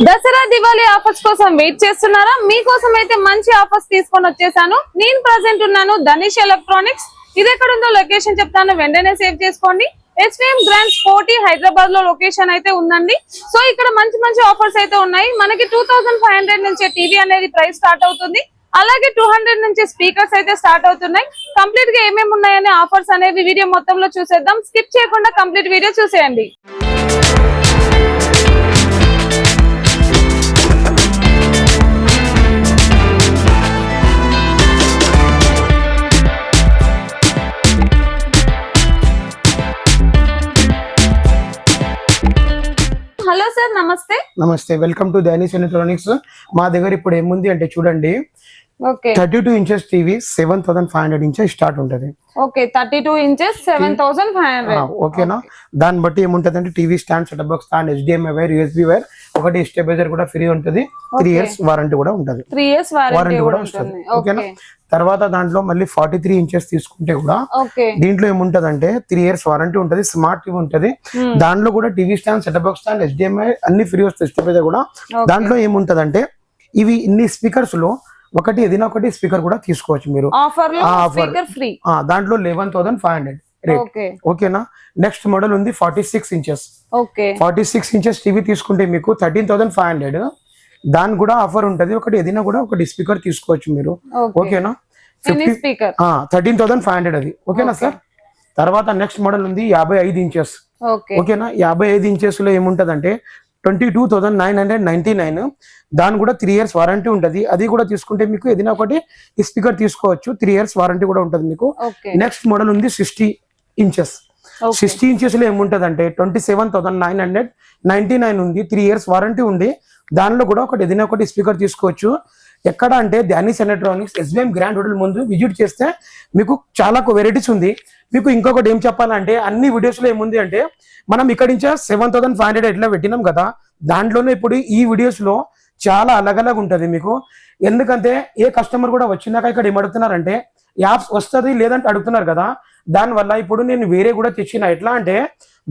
Dasara Diwali offers కోసం wait చేస్తున్నారా? మీకోసం అయితే మంచి ఆఫర్స్ తీసుకొని వచ్చేసాను. నేను ప్రెసెంట్ ఉన్నాను ధనిష్ ఎలక్ట్రానిక్స్. ఇది ఎక్కడ ఉందో లొకేషన్ చెప్తాను, వెంటనే సేవ్ చేసుకోండి. ఎస్విఎం గ్రాండ్స్ 40 హైదరాబాద్ లో లొకేషన్ అయితే ఉందండి. సో ఇక్కడ మంచి మంచి ఆఫర్స్ అయితే ఉన్నాయి. మనకి 2500 నుంచి టీవీ అనేది ప్రైస్ స్టార్ట్ అవుతుంది. అలాగే 200 నుంచి స్పీకర్స్ అయితే స్టార్ట్ అవుతున్నాయి. కంప్లీట్ గా ఏమేమి ఉన్నాయనే ఆఫర్స్ అనేవి వీడియో మొత్తంలో చూసేద్దాం. స్కిప్ చేయకుండా కంప్లీట్ వీడియో చూసేయండి. హలో సార్, నమస్తే. నమస్తే, వెల్కమ్ టు ధనిష్ ఎలక్ట్రానిక్స్. మా దగ్గర ఇప్పుడు ఏముంది అంటే చూడండి, 32 ఇంచెస్ టీవీ 7500 ఇంచెస్ స్టార్ట్ ఉంటది. Okay, 32 inches 7500. ఓకేనా? దాన్ని బట్టి ఏముంటది అంటే TV stand, setup box stand, HDMI wire, USB wire, ఒకటి స్టెబిలైజర్ కూడా ఫ్రీ ఉంటది. 3 ఇయర్స్ వారంటీ కూడా ఉంటది. 3 ఇయర్స్ వారంటీ కూడా ఉంటది. ఓకేనా? తర్వాత దాంట్లో మళ్ళీ 43 ఇంచెస్ తీసుకుంటే కూడా దీంట్లో ఏముంటది అంటే 3 ఇయర్స్ వారంటీ ఉంటది. స్మార్ట్ టీవీ ఉంటది. దాంట్లో కూడా TV stand, setup box stand, HDMI అన్ని ఫ్రీ వస్తాయి. స్టెబిలైజర్ కూడా. దాంట్లో ఏముంటది అంటే ఇవి ఇన్ని స్పీకర్స్ లో ఒకటి ఏదైనా ఒకటి స్పీకర్ కూడా తీసుకోవచ్చు మీరు. దాంట్లో 11,500 రేట్. ఓకేనా? నెక్స్ట్ మోడల్ ఉంది 46 ఇంచెస్. 46 ఇంచెస్ టీవీ తీసుకుంటే మీకు 13,500. దాని కూడా ఆఫర్ ఉంటది. ఒకటి ఏదైనా కూడా ఒకటి స్పీకర్ తీసుకోవచ్చు మీరు. ఓకేనా? 13,500 అది. ఓకేనా సార్? తర్వాత నెక్స్ట్ మోడల్ ఉంది 55 ఇంచెస్. ఓకేనా? 55 ఇంచెస్ లో ఏముంటదంటే 22,999. దాని కూడా 3 ఇయర్స్ వారంటీ ఉంటది. అది కూడా తీసుకుంటే మీకు ఏదైనా ఒకటి స్పీకర్ తీసుకోవచ్చు. 3 ఇయర్స్ వారంటీ కూడా ఉంటది మీకు. నెక్స్ట్ మోడల్ ఉంది 60 ఇంచెస్. 60 ఇంచెస్ లో ఏముంటదంటే 27,999 ఉంది. 3 ఇయర్స్ వారంటీ ఉంది. దానిలో కూడా ఒకటి ఏదైనా ఒకటి స్పీకర్ తీసుకోవచ్చు. ఎక్కడ అంటే Dhanish electronics SVM grand hotel ముందు విజిట్ చేస్తే మీకు చాలా వెరైటీస్ ఉంది. మీకు ఇంకొకటి ఏం చెప్పాలంటే అన్ని వీడియోస్ లో ఏముంది అంటే మనం ఇక్కడ నుంచి 7,500 ఎట్లా పెట్టినాం కదా, దాంట్లోనే ఇప్పుడు ఈ వీడియోస్ లో చాలా అలగలగా ఉంటది మీకు. ఎందుకంటే ఏ కస్టమర్ కూడా వచ్చినాక ఇక్కడ ఏమడుగుతున్నారంటే యాప్స్ వస్తుంది లేదంటే అడుగుతున్నారు కదా. దానివల్ల ఇప్పుడు నేను వేరే కూడా తెచ్చిన. ఎట్లా అంటే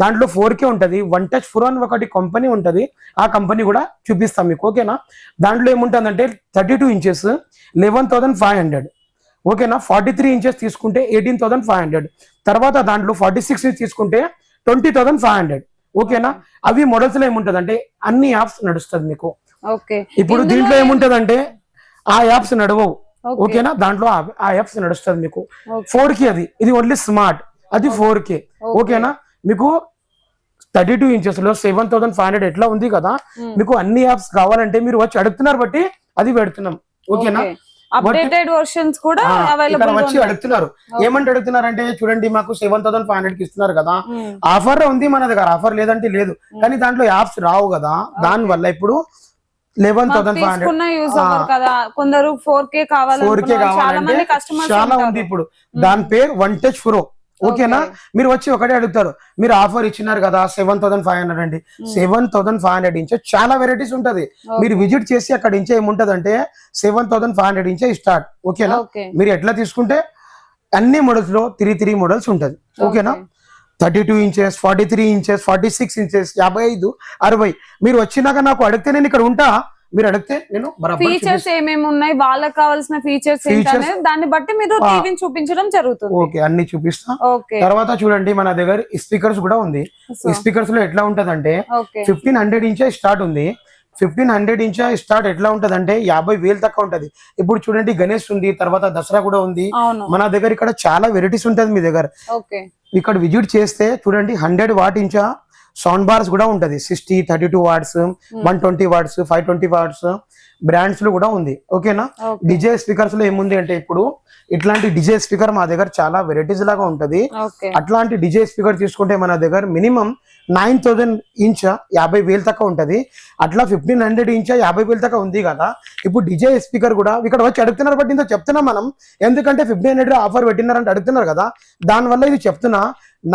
దాంట్లో 4K ఉంటది. వన్ టచ్ ఫోర్ అని ఒకటి కంపెనీ ఉంటది. ఆ కంపెనీ కూడా చూపిస్తాం మీకు. ఓకేనా? దాంట్లో ఏముంటుందంటే 32 ఇంచెస్ 11,500. ఓకేనా? 43 ఇంచెస్ తీసుకుంటే 18,500. తర్వాత దాంట్లో 46 ఇంచెస్ తీసుకుంటే 20,500. ఓకేనా? అవి మోడల్స్ లో ఏముంటదంటే అన్ని యాప్స్ నడుస్తుంది మీకు. ఇప్పుడు దీంట్లో ఏముంటదంటే ఆ యాప్స్ నడవవు. ఓకేనా? దాంట్లో ఆ యాప్స్ నడుస్తుంది మీకు. 4K అది. ఇది ఓన్లీ స్మార్ట్, అది 4K. ఓకేనా? మీకు 32 ఇంచెస్ లో 7,500 ఎట్లా ఉంది కదా, మీకు అన్ని యాప్స్ కావాలంటే మీరు వచ్చి అడుగుతున్నారు బట్టి అది పెడుతున్నాం. ఓకేనా? అప్డేటెడ్ వర్షన్స్ కూడా అవైలబుల్ వచ్చి అడుగుతున్నారు. ఏమంటే అడుగుతున్నారు అంటే చూడండి, మాకు 7,500 కి ఇస్తున్నారు కదా, ఆఫర్ ఉంది మన దగ్గర. ఆఫర్ లేదంటే లేదు, కానీ దాంట్లో యాప్స్ రావు కదా. దాని వల్ల ఇప్పుడు 11,500. కొందరు 4K కావాలంటే చాలా ఉంది. ఇప్పుడు దాని పేరు వన్ టచ్ ప్రో. ఓకేనా? మీరు వచ్చి ఒకటే అడుగుతారు, మీరు ఆఫర్ ఇచ్చినారు కదా 7,500 అండి. 7,500 ఇంచే చాలా వెరైటీస్ ఉంటది. మీరు విజిట్ చేసి అక్కడ ఇంచే ఏముంటదంటే 7,500 ఇంచే స్టార్ట్. ఓకేనా? మీరు ఎట్లా తీసుకుంటే అన్ని మోడల్స్ లో 3 మోడల్స్ ఉంటది. ఓకేనా? 32 ఇంచెస్, 43 ఇంచెస్, 46 ఇంచెస్, 55, 60. మీరు వచ్చినాక నాకు అడిగితే నేను ఇక్కడ ఉంటా. మీరు అడిగితే నేను ఫీచర్స్ ఏమేమి ఉన్నాయి, వాళ్ళకి కావాల్సిన ఫీచర్స్ దాన్ని బట్టి మీరు టీవీని చూపించడం జరుగుతుంది. ఓకే, అన్ని చూపిస్తా. తర్వాత చూడండి, మన దగ్గర స్పీకర్స్ కూడా ఉంది. స్పీకర్స్ లో ఎట్లా ఉంటదంటే 1,500 ఇంచే స్టార్ట్ ఉంది. 1,500 ఇంచ్ స్టార్ట్ ఎట్లా ఉంటదంటే 50,000 దాకా ఉంటది. ఇప్పుడు చూడండి, గణేష్ ఉంది, తర్వాత దసరా కూడా ఉంది. మన దగ్గర ఇక్కడ చాలా వెరైటీస్ ఉంటది మీ దగ్గర. ఇక్కడ విజిట్ చేస్తే చూడండి, 100 వాట్ ఇంచా సౌండ్ బార్స్ కూడా ఉంటది. 60, 32 వాట్స్, 120 వాట్స్, 520 వాట్స్ బ్రాండ్స్ లో కూడా ఉంది. ఓకేనా? డిజే స్పీకర్స్ లో ఏముంది అంటే ఇప్పుడు ఇట్లాంటి డిజే స్పీకర్ మా దగ్గర చాలా వెరైటీస్ లాగా ఉంటది. అట్లాంటి డిజే స్పీకర్ తీసుకుంటే మన దగ్గర మినిమం 9,000 ఇంచ్ 50,000 దాకా ఉంటది. అట్లా 1,500 ఇంచ్ 50,000 దాకా ఉంది కదా. ఇప్పుడు డిజే స్పీకర్ కూడా ఇక్కడ వచ్చి అడుగుతున్నారు బట్టి ఇంత చెప్తున్నాం మనం. ఎందుకంటే 1,500 ఆఫర్ పెట్టినారంటే అడుగుతున్నారు కదా, దానివల్ల ఇది చెప్తున్నా.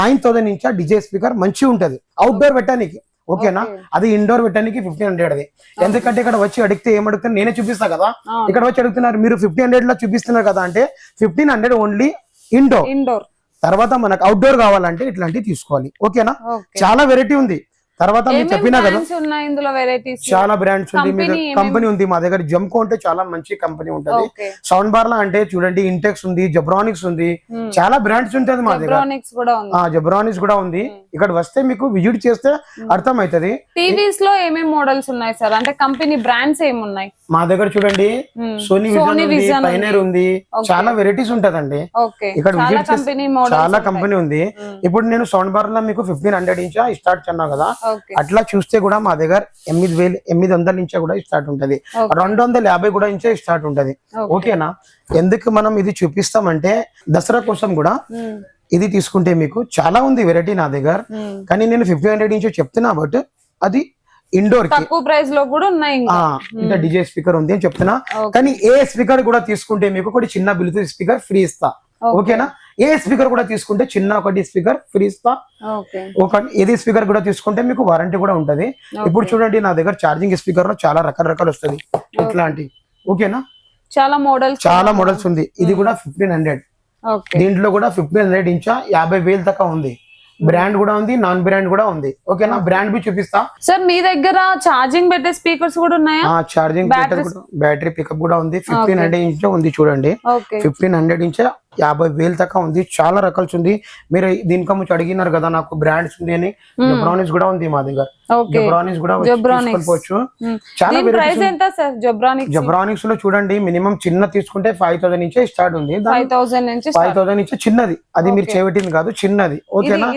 9,000 ఇంచ్ డిజే స్పీకర్ మంచి ఉంటది అవుట్డోర్ పెట్టడానికి. ఓకేనా? అది ఇండోర్ పెట్టడానికి 1,500 అది. ఎందుకంటే ఇక్కడ వచ్చి అడిగితే ఏమడుగుతారు, నేనే చూపిస్తా కదా. ఇక్కడ వచ్చి అడుగుతున్నారు, మీరు 1,500 లో చూపిస్తున్నారు కదా అంటే 1,500 ఓన్లీ ఇండోర్. తర్వాత మనకు అవుట్డోర్ కావాలంటే ఇట్లాంటివి తీసుకోవాలి. ఓకేనా? చాలా వెరైటీ ఉంది. తర్వాత మీకు చెప్పినా కదా ఉన్నాయి ఇందులో వెరైటీస్? చాలా బ్రాండ్స్ ఉంది, మీ కంపెనీ ఉంది మా దగ్గర. జంకో అంటే చాలా మంచి కంపెనీ ఉంటది. సౌండ్ బార్ లా అంటే చూడండి ఇంటెక్స్ ఉంది, జబ్రానిక్స్ ఉంది, చాలా బ్రాండ్స్ ఉంటది మా దగ్గర. జబ్రానిక్స్ కూడా ఉంది. ఇక్కడ వస్తే మీకు విజిట్ చేస్తే అర్థం అవుతుంది. టీవీస్ లో ఏమేమి మోడల్స్ ఉన్నాయి సార్? అంటే కంపెనీ బ్రాండ్స్ ఏమున్నాయి మా దగ్గర? చూడండి సోనీ విజన్, పైనర్ ఉంది, చాలా వెరైటీస్ ఉంటదండి ఇక్కడ. విజిట్ చాలా కంపెనీ ఉంది. ఇప్పుడు నేను సౌండ్ బార్ లో మీకు 1500 ఇంచా స్టార్ట్ చేన్నా కదా, అట్లా చూస్తే కూడా మా దగ్గర 800 ఇంచా కూడా స్టార్ట్ ఉంటది, 250 కూడా ఇంచే స్టార్ట్ ఉంటది. ఓకేనా? ఎందుకు మనం ఇది చూపిస్తామంటే దసరా కోసం కూడా ఇది తీసుకుంటే మీకు చాలా ఉంది వెరైటీ నా దగ్గర. కానీ నేను 1500 ఇంచ్ చెప్తున్నా, బట్ అది ఇండోర్ కి తక్కువ ప్రైస్ లో కూడా ఉన్నాయి. ఇంకా డిజే స్పీకర్ ఉంది అని చెప్తున్నా. కానీ ఏ స్పీకర్ కూడా తీసుకుంటే మీకు ఒకటి చిన్న బ్లూటూత్ స్పీకర్ ఫ్రీ ఇస్తా. ఓకేనా? ఏ స్పీకర్ కూడా తీసుకుంటే చిన్న ఒకటి స్పీకర్ ఫ్రీ ఇస్తా. ఏది స్పీకర్ కూడా తీసుకుంటే మీకు వారంటీ కూడా ఉంటది. ఇప్పుడు చూడండి నా దగ్గర ఛార్జింగ్ స్పీకర్ లో చాలా రకాలు వస్తుంది ఇట్లాంటి. ఓకేనా? చాలా మోడల్స్ ఉంది. ఇది కూడా 1500. దీంట్లో కూడా 1500 ఇంచా 50,000 దాకా ఉంది. బ్రాండ్ కూడా ఉంది, నాన్ బ్రాండ్ కూడా ఉంది. ఓకేనా? బ్రాండ్ బి చూపిస్తా. సార్ మీ దగ్గర ఛార్జింగ్ పెట్టే స్పీకర్స్ కూడా ఉన్నాయా? ఛార్జింగ్ బ్యాటరీ పికప్ కూడా ఉంది. 1500 ఇంచ్ ఉంది చూడండి. 1500 ఇంచ్ 50,000 దాకా ఉంది. చాలా రకాలు ఉంది. మీరు దీనికి ముందు అడిగినారు కదా నాకు బ్రాండ్స్ ఉంది అని. జబ్రానిక్స్ కూడా ఉంది మా దగ్గర. జబ్రానిక్స్ కూడా తీసుకోవచ్చు. చాలా జబ్రానిక్స్ లో చూడండి మినిమం చిన్న తీసుకుంటే 5000 నుంచే స్టార్ట్ ఉంది. 5000 నుంచి చిన్నది, అది మీరు చేపట్టింది కాదు, చిన్నది. ఓకేనా?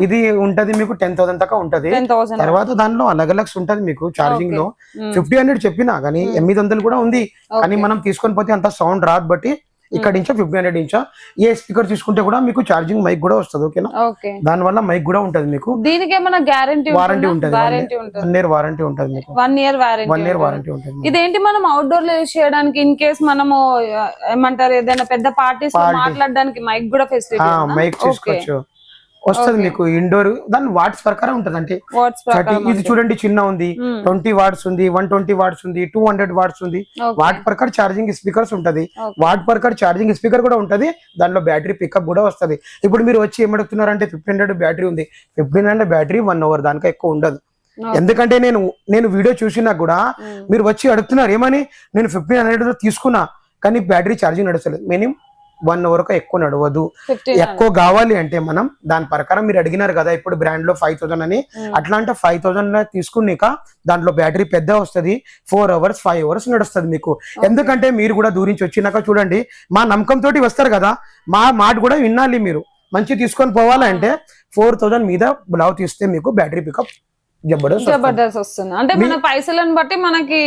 ఇది ఉంటది మీకు 10,000 దాకా ఉంటది. తర్వాత దానిలో అలగ్ ఉంటది మీకు. ఛార్జింగ్ లో 1500 చెప్పినా కానీ 800 కూడా ఉంది. కానీ మనం తీసుకొని పోతే అంత సౌండ్ రాదు. బట్టి ఇక్కడ నుంచి 1500 ఇంచా ఏ స్పీకర్ తీసుకుంటే కూడా మీకు ఛార్జింగ్ మైక్ కూడా వస్తుంది. ఓకేనా? దాని వల్ల మైక్ కూడా ఉంటది మీకు. దీనికి ఏమైనా గ్యారంటీ? వారంటీ ఉంటది. 1 year వారంటీ ఉంటది మీకు. 1 year వారంటీ ఉంటుంది. ఇదేంటి మనం అవుట్డోర్ లో యూజ్ చేయడానికి, ఇన్ కేస్ మనము ఏమంటారు ఏదైనా పెద్ద పార్టీస్ మాట్లాడడానికి మైక్ కూడా ఫెసిలిటీ మైక్ తీసుకోవచ్చు వస్తుంది మీకు. ఇండోర్ దాని వాట్స్ ప్రకారం ఉంటది. అంటే ఇది చూడండి చిన్న ఉంది, 20 వాట్స్ ఉంది, 120 వాట్స్ ఉంది, 200 వాట్స్ ఉంది. వాట్ ప్రకారం ఛార్జింగ్ స్పీకర్స్ ఉంటది. వాట్ ప్రకారం ఛార్జింగ్ స్పీకర్ కూడా ఉంటది. దానిలో బ్యాటరీ పికప్ కూడా వస్తది. ఇప్పుడు మీరు వచ్చి ఏమడుగుతున్నారంటే 1500 బ్యాటరీ ఉంది. 1500 బ్యాటరీ 1 hour దానికా ఎక్కువ ఉండదు. ఎందుకంటే నేను వీడియో చూసినా కూడా మీరు వచ్చి అడుగుతున్నారు ఏమని, నేను 1500 తీసుకున్నా కానీ బ్యాటరీ ఛార్జింగ్ నడుస్తలేదు. మినిమం 1 hour ఎక్కువ నడవదు. ఎక్కువ కావాలి అంటే మనం దాని ప్రకారం మీరు అడిగినారు కదా ఇప్పుడు బ్రాండ్ లో 5000 అని, అట్లా అంటే 5000 తీసుకున్నాక దాంట్లో బ్యాటరీ పెద్ద వస్తుంది. 4 hours 5 hours నడుస్తుంది మీకు. ఎందుకంటే మీరు కూడా దూరించి వచ్చినాక చూడండి మా నమ్మకం తోటి వస్తారు కదా, మా మాట కూడా వినాలి. మీరు మంచి తీసుకొని పోవాలంటే 4000 మీద బ్లౌజ్ తీస్తే మీకు బ్యాటరీ పికప్ జబర్దస్త్ వస్తుంది. అంటే మన పైసలను బట్టి మనకి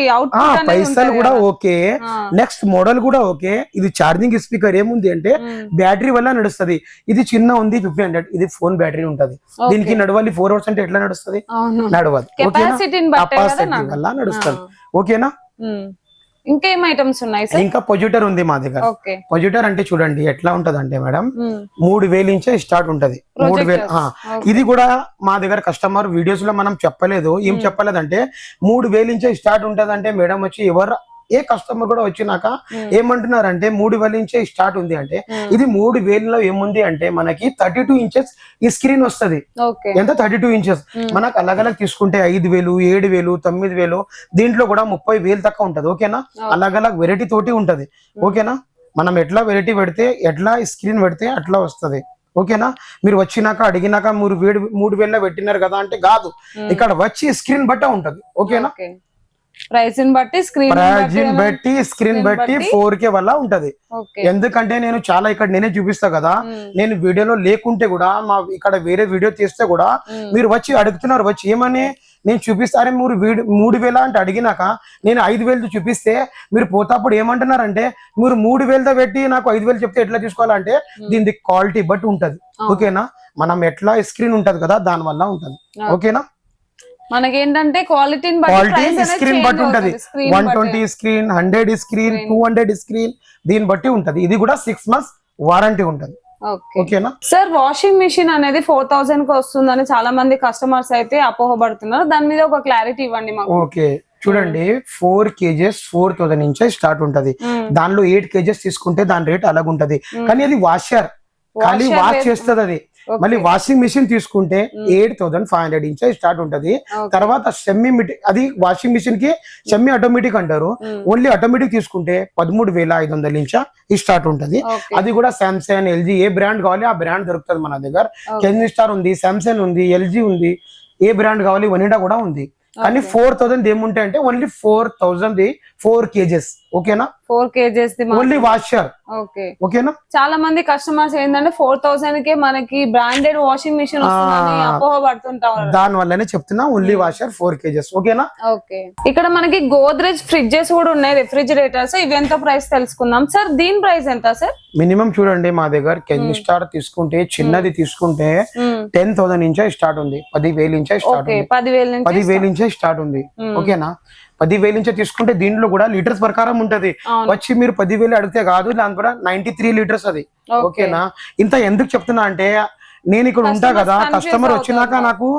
పైసలు కూడా ఓకే, నెక్స్ట్ మోడల్ కూడా ఓకే. ఇది ఛార్జింగ్ స్పీకర్ ఏముంది అంటే బ్యాటరీ వల్ల నడుస్తుంది. ఇది చిన్న ఉంది 1500, ఇది ఫోన్ బ్యాటరీ ఉంటది. దీనికి నడవాలి 4 hours అంటే ఎట్లా నడుస్తుంది? నడవదు. కెపాసిటీ వల్ల నడుస్తుంది. ఓకేనా? ఇంకేం ఐటమ్స్ ఉన్నాయి? ఇంకా పొజిటర్ ఉంది మా దగ్గర. పొజిటర్ అంటే చూడండి ఎట్లా ఉంటది అంటే మేడం 3000 నుంచే స్టార్ట్ ఉంటది. 3000. ఇది కూడా మా దగ్గర కస్టమర్ వీడియోస్ లో మనం చెప్పలేదు. ఏం చెప్పలేదంటే 3000 నుంచే స్టార్ట్ ఉంటది అంటే మేడం వచ్చి ఎవరు ఏ కస్టమర్ కూడా వచ్చినాక ఏమంటున్నారంటే 3000 నుంచే స్టార్ట్ ఉంది అంటే, ఇది 3000లో ఏముంది అంటే మనకి 32 ఇంచెస్ ఈ స్క్రీన్ వస్తుంది. ఎంత 32 ఇంచెస్ మనకు అలగ్ తీసుకుంటే 5000, 7000, 9000, దీంట్లో కూడా 30,000 దాకా ఉంటది. ఓకేనా? అలగ్ వెరైటీ తోటి ఉంటది. ఓకేనా? మనం ఎట్లా వెరైటీ పెడితే ఎట్లా స్క్రీన్ పెడితే అట్లా వస్తది. ఓకేనా? మీరు వచ్చినాక అడిగినాక 3000లో పెట్టినారు కదా అంటే కాదు, ఇక్కడ వచ్చి స్క్రీన్ బట్ట ఉంటది. ఓకేనా? ప్రైస్ బట్టి స్క్రీన్ బట్టి 4K వల్ల ఉంటది. ఎందుకంటే నేను చాలా ఇక్కడ నేనే చూపిస్తా కదా, నేను వీడియోలో లేకుంటే కూడా మా ఇక్కడ వేరే వీడియో తీస్తే కూడా మీరు వచ్చి అడుగుతున్నారు వచ్చి ఏమని నేను చూపిస్తారే మీరు 3000 అంటే అడిగినాక నేను 5000 చూపిస్తే మీరు పోతాప్పుడు ఏమంటున్నారంటే మీరు 3000తో పెట్టి నాకు 5000 చెప్తే ఎట్లా తీసుకోవాలంటే దీని క్వాలిటీ బట్టి ఉంటది. ఓకేనా? మనం ఎట్లా స్క్రీన్ ఉంటది కదా దాని వల్ల ఉంటది. ఓకేనా? మనకేంటంటే క్వాలిటీ స్క్రీన్ బట్టి ఉంటది. 120 స్క్రీన్, 100 స్క్రీన్, 200 స్క్రీన్, దీని బట్టి ఉంటది. ఇది కూడా 6 months వారంటీ ఉంటది. ఓకేనా? సార్ వాషింగ్ మిషన్ అనేది 4000 కి వస్తుందని చాలా మంది కస్టమర్స్ అయితే అపోహపడుతున్నారు. దాని మీద ఒక క్లారిటీ ఇవ్వండి మాకు. ఓకే చూడండి 4 kgs 4000 నుంచే స్టార్ట్ ఉంటది. దానిలో 8 kgs తీసుకుంటే దాని రేట్ అలాగ ఉంటది. కానీ అది వాషర్ ఖాళీ వాష్ చేస్తుంది. అది మళ్ళీ వాషింగ్ మిషన్ తీసుకుంటే 8,500 నుంచి స్టార్ట్ ఉంటది. తర్వాత సెమీ అది వాషింగ్ మిషన్ కి సెమీ ఆటోమేటిక్ అంటారు. ఓన్లీ ఆటోమేటిక్ తీసుకుంటే 13,500 నుంచి స్టార్ట్ ఉంటది. అది కూడా సామ్సంగ్, ఎల్జీ ఏ బ్రాండ్ కావాలి ఆ బ్రాండ్ దొరుకుతుంది మన దగ్గర. కెన్ స్టార్ ఉంది, సామ్సంగ్ ఉంది, ఎల్జీ ఉంది, ఏ బ్రాండ్ కావాలి వనిడా కూడా ఉంది. కానీ 4,000 ఏముంటాయి అంటే ఓన్లీ 4,000 4 kgs. ఓకేనా? 4 kgs ఓన్లీ వాషర్. ఓకేనా? చాలా మంది కస్టమర్స్ ఏంటంటే 4,000 కే మనకి బ్రాండెడ్ వాషింగ్ మిషన్ వస్తుందని అపోహ పడుతుంటారు. దాని వల్లనే చెప్తున్నా ఓన్లీ వాషర్ 4 kgs. ఓకేనా? ఓకే. ఇక్కడ మనకి గోద్రేజ్ ఫ్రిడ్జెస్ కూడా ఉన్నాయి, రెఫ్రిజిరేటర్స్. ఇవి ఎంత ప్రైస్ తెలుసుకుందాం సార్. దీని ప్రైస్ ఎంత సార్? మినిమం చూడండి మా దగ్గర కెన్ స్టార్ తీసుకుంటే చిన్నది తీసుకుంటే 10,000 నుంచే స్టార్ట్ ఉంది. 10,000 నుంచే స్టార్ట్ ఉంది. 10,000 నుంచే స్టార్ట్ ఉంది. ఓకేనా? 10,000 నుంచే తీసుకుంటే దీంట్లో కూడా లీటర్స్ ప్రకారం ఉంటది. వచ్చి మీరు 10,000 అడిగితే కాదు, దాని కూడా 93 లీటర్స్ అది. ఓకేనా? ఇంత ఎందుకు చెప్తున్నా అంటే నేను ఇక్కడ ఉంటా కదా, కస్టమర్ వచ్చినాక నాకు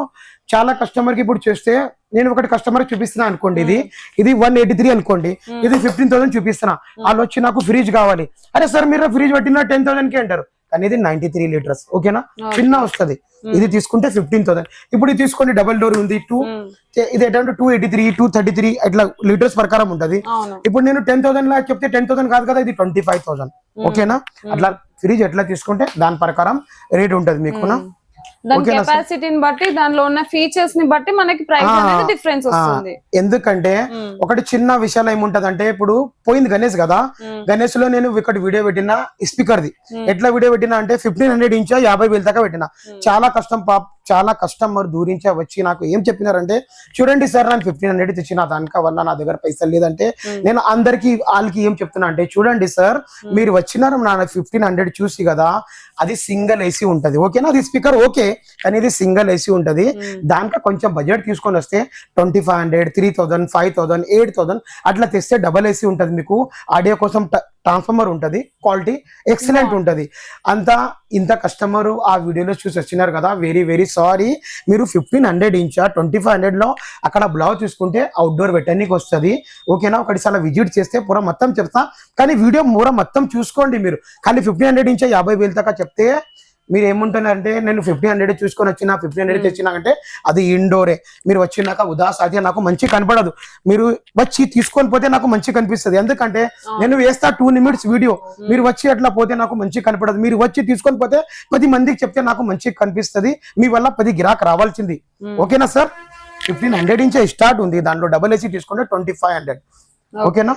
చాలా కస్టమర్ కి ఇప్పుడు చేస్తే నేను ఒకటి కస్టమర్ చూపిస్తున్నా అనుకోండి, ఇది 183 అనుకోండి, ఇది 15,000 చూపిస్తున్నా. వాళ్ళు వచ్చి నాకు ఫ్రిడ్జ్ కావాలి, అరే సార్ మీరు ఫ్రిడ్జ్ పట్టిన 10,000 కి అంటారు. కానీ ఇది 93 లీటర్స్. ఓకేనా? చిన్న వస్తుంది. ఇది తీసుకుంటే 15,000. ఇప్పుడు ఇది తీసుకోండి, డబుల్ డోర్ ఉంది, ఇది ఏంటంటే 283, 233 ఇట్లా లీటర్స్ ప్రకారం ఉంటది. ఇప్పుడు నేను 10,000 లా చెప్తే 10,000 కాదు కదా, ఇది 25,000. ఓకేనా? అట్లా ఫ్రిడ్జ్ ఎట్లా తీసుకుంటే దాని ప్రకారం రేట్ ఉంటది మీకునా. దాని కెపాసిటీని బట్టి, దానిలో ఉన్న ఫీచర్స్ ని బట్టి మనకి ప్రైస్ అనేది డిఫరెన్స్ వస్తుంది. ఎందుకంటే ఒకటి చిన్న విషయాలు ఏముంటదంటే, ఇప్పుడు పోయింది గణేష్ కదా, గణేష్ లో నేను ఇక్కడ వీడియో పెట్టిన స్పీకర్ ది ఎట్లా వీడియో పెట్టినా అంటే 1,500 నుంచి 50,000 దాకా పెట్టిన. చాలా కస్టమర్ దూరించే వచ్చి నాకు ఏం చెప్పినారంటే, చూడండి సార్ నేను 1,500 తెచ్చిన దానిక వల్ల నా దగ్గర పైసలు లేదంటే, నేను అందరికి వాళ్ళకి ఏం చెప్తున్నా అంటే, చూడండి సార్ మీరు వచ్చినారు నా 1,500 చూసి కదా, అది సింగిల్ ఏసీ ఉంటది. ఓకేనా? అది స్పీకర్ ఓకే, కానీ ఇది సింగిల్ ఏసీ ఉంటది. దాంట్లో కొంచెం బడ్జెట్ తీసుకొని వస్తే 2,500, 3,000, 5,000, 8,000 అట్లా తెస్తే డబల్ ఏసీ ఉంటది. మీకు ఆడియో కోసం ట్రాన్స్ఫార్మర్ ఉంటది, క్వాలిటీ ఎక్సలెంట్ ఉంటది. అంతా ఇంత కస్టమర్ ఆ వీడియోలో చూసి వచ్చినారు కదా, వెరీ వెరీ సారీ. మీరు 1,500 ఇంచా 2,500 లో అక్కడ బ్లౌజ్ తీసుకుంటే అవుట్డోర్ పెట్టడానికి వస్తుంది. ఓకేనా? ఒకటిసారి విజిట్ చేస్తే పూర మొత్తం చెప్తా, కానీ వీడియో పూర మొత్తం చూసుకోండి మీరు. కానీ 1,500 ఇంచా 50,000 దాకా చెప్తే మీరు ఏముంటున్నారంటే, నేను 1,500 చూసుకొని వచ్చిన 1,500 తెచ్చినాకంటే అది ఇండోరే. మీరు వచ్చినాక ఉదాస్ అయితే నాకు మంచి కనపడదు, మీరు వచ్చి తీసుకొని పోతే నాకు మంచి కనిపిస్తుంది. ఎందుకంటే నేను వేస్తా 2 నిమిషాల వీడియో, మీరు వచ్చి అట్లా పోతే నాకు మంచి కనపడదు. మీరు వచ్చి తీసుకొని పోతే 10 మందికి చెప్తే నాకు మంచి కనిపిస్తుంది. మీ వల్ల 10 గిరాక్ రావాల్సింది. ఓకేనా సార్? 1,500 నుంచే స్టార్ట్ ఉంది. దాంట్లో డబల్ ఏసీ తీసుకుంటే 2,500. ఓకేనా?